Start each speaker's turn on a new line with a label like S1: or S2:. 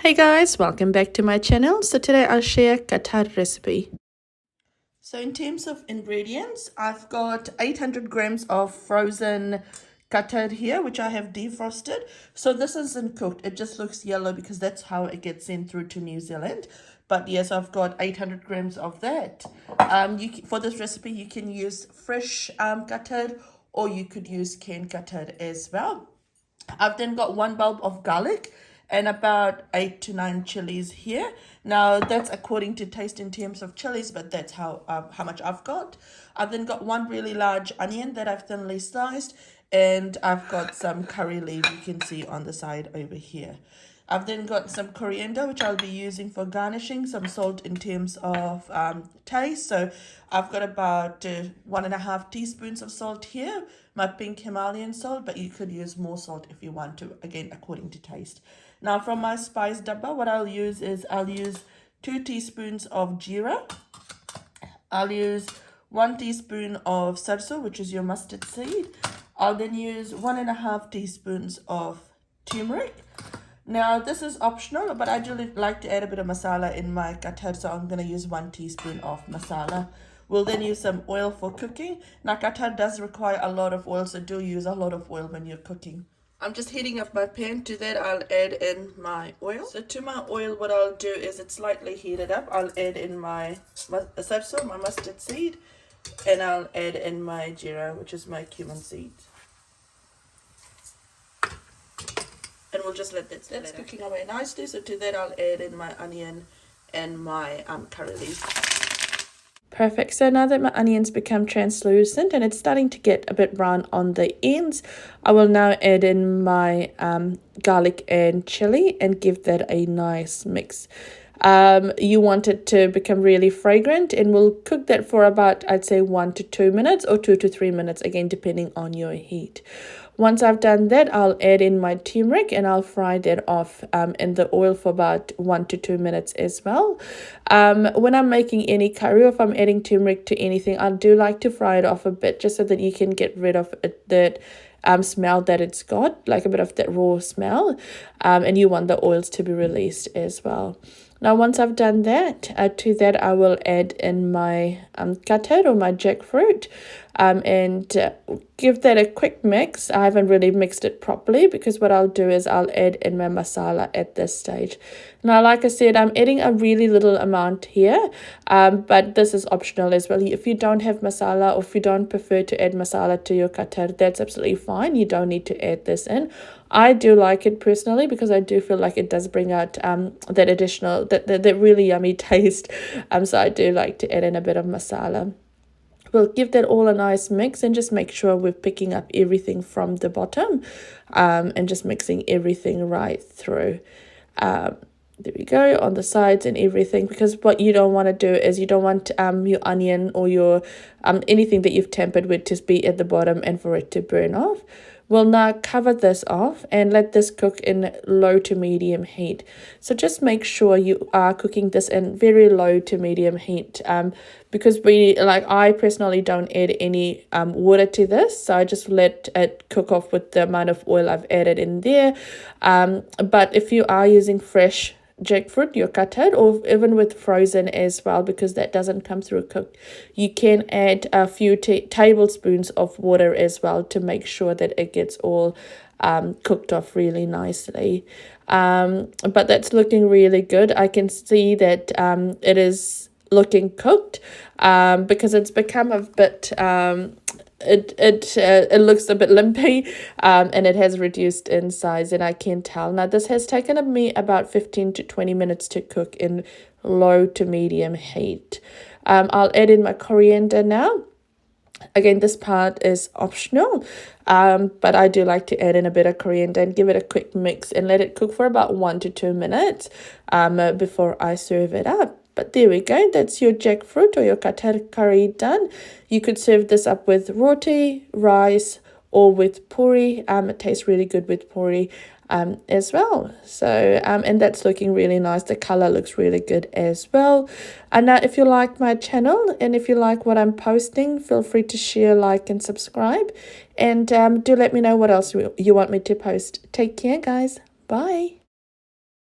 S1: Hey guys, welcome back to my channel. So today I'll share Khatar recipe. So in terms of ingredients, I've got 800 grams of frozen Khatar here, which I have defrosted. So this isn't cooked, it just looks yellow because that's how it gets sent through to New Zealand. But yes, I've got 800 grams of that. For this recipe, you can use fresh Khatar or you could use canned Khatar as well. I've then got one bulb of garlic and about 8 to 9 chilies here. Now that's according to taste in terms of chilies, but that's how much I've got. I've then got one really large onion that I've thinly sliced, and I've got some curry leaf you can see on the side over here. I've then got some coriander, which I'll be using for garnishing, some salt in terms of taste. So I've got about 1.5 teaspoons of salt here, my pink Himalayan salt, but you could use more salt if you want to, again, according to taste. Now from my spice dabba, what I'll use is 2 teaspoons of jeera. I'll use 1 teaspoon of sarso, which is your mustard seed. I'll then use 1.5 teaspoons of turmeric. Now this is optional, but I do like to add a bit of masala in my Khatar, so I'm going to use 1 teaspoon of masala. We'll then use some oil for cooking. Now Khatar does require a lot of oil, so do use a lot of oil when you're cooking. I'm just heating up my pan. To that I'll add in my oil. So to my oil, what I'll do is it's slightly heated up. I'll add in my sarso, my mustard seed, and I'll add in my jeera, which is my cumin seeds. And we'll just let that that's cooking away nicely. So to that I'll add in my onion and my curry leaf. Perfect. So now that my onions become translucent and it's starting to get a bit brown on the ends, I will now add in my garlic and chili and give that a nice mix. You want it to become really fragrant, and we'll cook that for about, I'd say, 1 to 2 minutes or 2 to 3 minutes, again depending on your heat. Once I've done that, I'll add in my turmeric and I'll fry that off in the oil for about 1 to 2 minutes as well. When I'm making any curry, or if I'm adding turmeric to anything, I do like to fry it off a bit just so that you can get rid of that smell that it's got, like a bit of that raw smell, and you want the oils to be released as well. Now once I've done that, to that I will add in my Khatar or my jackfruit, and give that a quick mix. I haven't really mixed it properly because what I'll do is I'll add in my masala at this stage. Now like I said, I'm adding a really little amount here, but this is optional as well. If you don't have masala, or if you don't prefer to add masala to your Khatar, that's absolutely fine. You don't need to add this in. I do like it personally because I do feel like it does bring out that additional, that really yummy taste. So I do like to add in a bit of masala. We'll give that all a nice mix and just make sure we're picking up everything from the bottom, and just mixing everything right through. There we go, on the sides and everything, because what you don't want to do is you don't want your onion or your anything that you've tampered with to be at the bottom and for it to burn off. We'll now cover this off and let this cook in low to medium heat. So just make sure you are cooking this in very low to medium heat, because I personally don't add any water to this. So I just let it cook off with the amount of oil I've added in there. But if you are using fresh jackfruit, your Khatar, or even with frozen as well, because that doesn't come through cooked, you can add a few tablespoons of water as well to make sure that it gets all cooked off really nicely. But that's looking really good. I can see that it is looking cooked, because it's become a bit it looks a bit lumpy, and it has reduced in size, and I can tell. Now this has taken me about 15 to 20 minutes to cook in low to medium heat. I'll add in my coriander now. Again, this part is optional, but I do like to add in a bit of coriander and give it a quick mix and let it cook for about 1 to 2 minutes before I serve it up. But there we go, that's your jackfruit or your Khatar curry done. You could serve this up with roti, rice, or with puri. It tastes really good with puri as well. So and that's looking really nice. The color looks really good as well. And now if you like my channel and if you like what I'm posting, feel free to share, like, and subscribe. And do let me know what else you want me to post. Take care, guys. Bye.